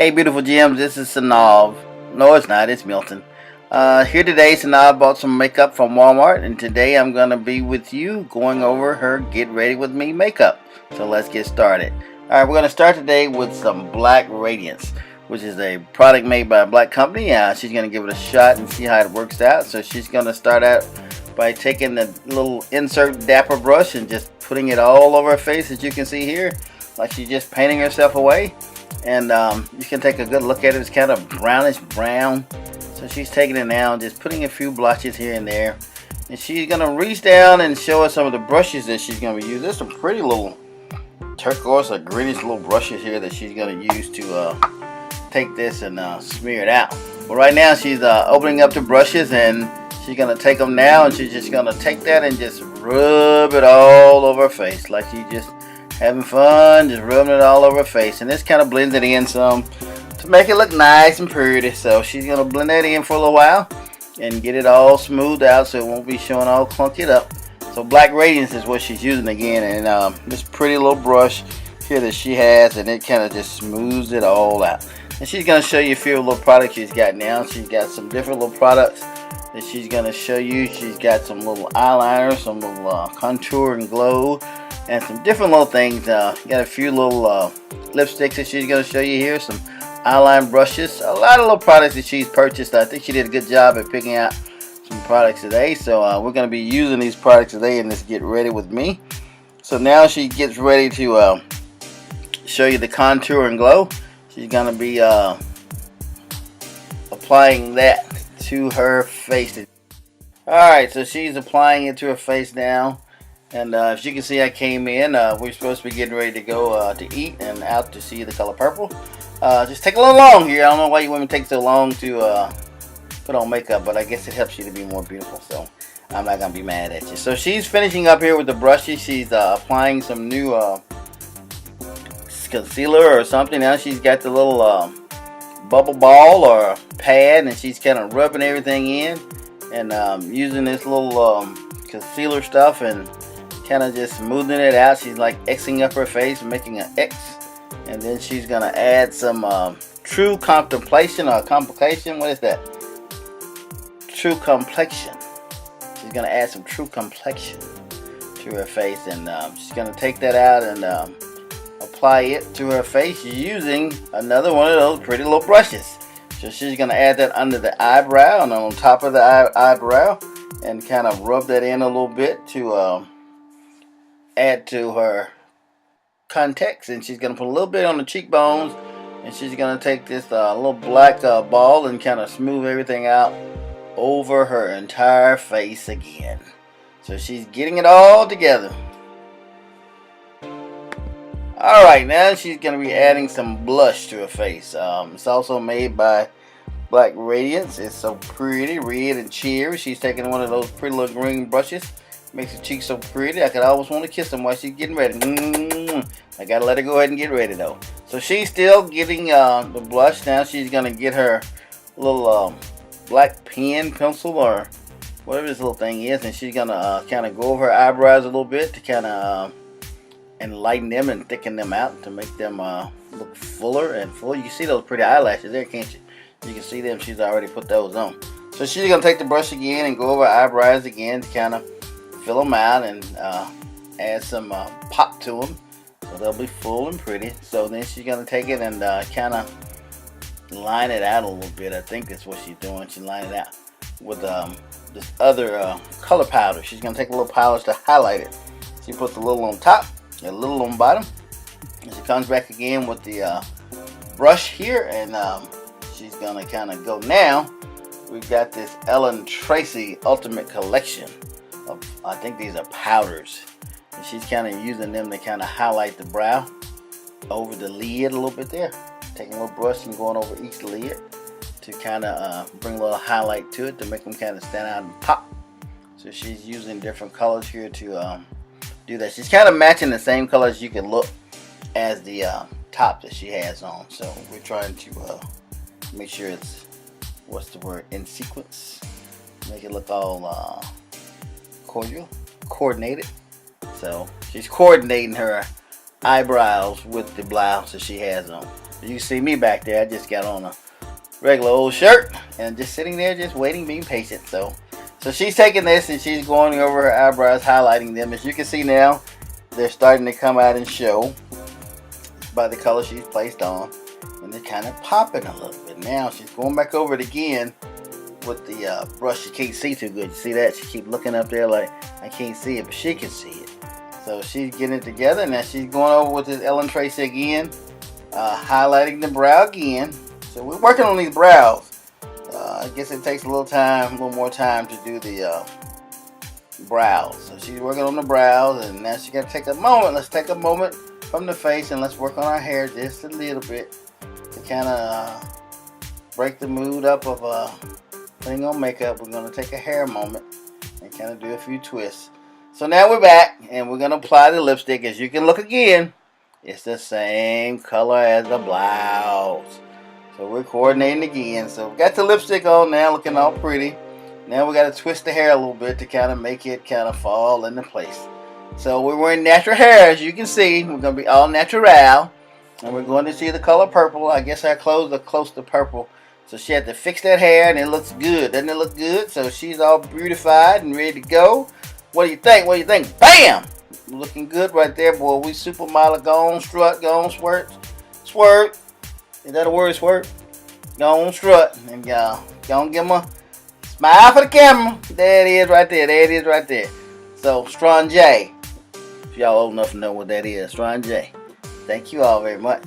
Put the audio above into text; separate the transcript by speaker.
Speaker 1: Hey beautiful gems, this is Sanav. No it's not, it's Milton. Here today, Sanav bought some makeup from Walmart, and today I'm going to be with you going over her Get Ready With Me makeup. So let's get started. Alright, we're going to start today with some Black Radiance, which is a product made by a black company. She's going to give it a shot and see how it works out. So she's going to start out by taking the little insert dapper brush and just putting it all over her face, as you can see here, like she's just painting herself away. And you can take a good look at it. It's kind of brownish brown. So she's taking it now, just putting a few blotches here and there. And she's going to reach down and show us some of the brushes that she's going to be using. There's some pretty little turquoise or greenish little brushes here that she's going to use to take this and smear it out. But right now she's opening up the brushes, and she's going to take them now, and she's just going to take that and just rub it all over her face, like she's just having fun, just rubbing it all over her face. And this kind of blends it in some to make it look nice and pretty. So she's going to blend that in for a little while and get it all smoothed out so it won't be showing all clunky up. So Black Radiance is what she's using again, and this pretty little brush here that she has, and it kind of just smooths it all out. And she's going to show you a few little products she's got now. She's got some different little products that she's going to show you. She's got some little eyeliner, some little contour and glow, and some different little things. Got a few little lipsticks that she's going to show you here, some eyeline brushes, a lot of little products that she's purchased. I think she did a good job at picking out some products today. So we're going to be using these products today in this Get Ready With Me. So now she gets ready to show you the contour and glow. She's going to be applying that to her face. Alright, so she's applying it to her face now. And as you can see, I came in. We're supposed to be getting ready to go to eat and out to see the color purple. Just take a little long here. I don't know why you women take so long to put on makeup, but I guess it helps you to be more beautiful. So I'm not going to be mad at you. So she's finishing up here with the brushes. She's applying some new concealer or something. Now she's got the little bubble ball or pad, and she's kind of rubbing everything in and using this little concealer stuff and kind of just smoothing it out. She's like Xing up her face, making an X, and then she's gonna add some true contemplation or complication. What is that? True complexion. She's gonna add some true complexion to her face, and she's gonna take that out and apply it to her face using another one of those pretty little brushes. So she's gonna add that under the eyebrow and on top of the eyebrow, and kind of rub that in a little bit to add to her context. And she's going to put a little bit on the cheekbones, and she's going to take this little black ball and kind of smooth everything out over her entire face again. So she's getting it all together. Alright, now she's going to be adding some blush to her face. It's also made by Black Radiance. It's so pretty, red and cherry. She's taking one of those pretty little green brushes. Makes her cheeks so pretty. I could always want to kiss them while she's getting ready. I gotta let her go ahead and get ready though. So she's still getting the blush. Now she's gonna get her little black pen, pencil, or whatever this little thing is, and she's gonna kind of go over her eyebrows a little bit to kind of enlighten them and thicken them out to make them look fuller and full. You can see those pretty eyelashes there, can't you? You can see them. She's already put those on. So she's gonna take the brush again and go over her eyebrows again to kind of fill them out and add some pop to them so they'll be full and pretty. So then she's gonna take it and kind of line it out a little bit. I think that's what she's doing. She's lining it out with this other color powder. She's gonna take a little powder to highlight it. She puts a little on top, a little on bottom, and she comes back again with the brush here, and she's gonna kind of go now. We've got this Ellen Tracy Ultimate Collection of, I think these are powders, and she's kind of using them to kind of highlight the brow over the lid a little bit there. Taking a little brush and going over each lid to kind of bring a little highlight to it to make them kind of stand out and pop. So she's using different colors here to do that. She's kind of matching the same colors you can look as the top that she has on. So we're trying to make sure it's, what's the word, in sequence. Make it look all coordinated. So she's coordinating her eyebrows with the blouse that she has on. You see me back there. I just got on a regular old shirt and just sitting there just waiting, being patient. So she's taking this and she's going over her eyebrows, highlighting them. As you can see now, they're starting to come out and show by the color she's placed on, and they're kind of popping a little bit. Now she's going back over it again with the brush. You can't see too good. You see that? She keep looking up there like I can't see it, but she can see it. So she's getting it together. Now she's going over with this Ellen Tracy again, highlighting the brow again. So we're working on these brows. I guess it takes a little more time to do the brows. So she's working on the brows, and now she got to take a moment. Let's take a moment from the face and let's work on our hair just a little bit to kind of break the mood up of putting on makeup. We're going to take a hair moment and kind of do a few twists. So now we're back and we're going to apply the lipstick. As you can look again, it's the same color as the blouse. So we're coordinating again. So we got the lipstick on now, looking all pretty. Now we got to twist the hair a little bit to kind of make it kind of fall into place. So we're wearing natural hair, as you can see. We're going to be all natural. And we're going to see the color purple. I guess our clothes are close to purple. So she had to fix that hair, and it looks good. Doesn't it look good? So she's all beautified and ready to go. What do you think? What do you think? Bam! Looking good right there, boy. We supermodel. Go on, strut. Go on, squirt. Squirt. Is that a word, squirt? Go on, strut. And y'all, go on, give them a smile for the camera. There it is right there. There it is right there. So, Strong J. If y'all old enough to know what that is, Strong J. Thank you all very much.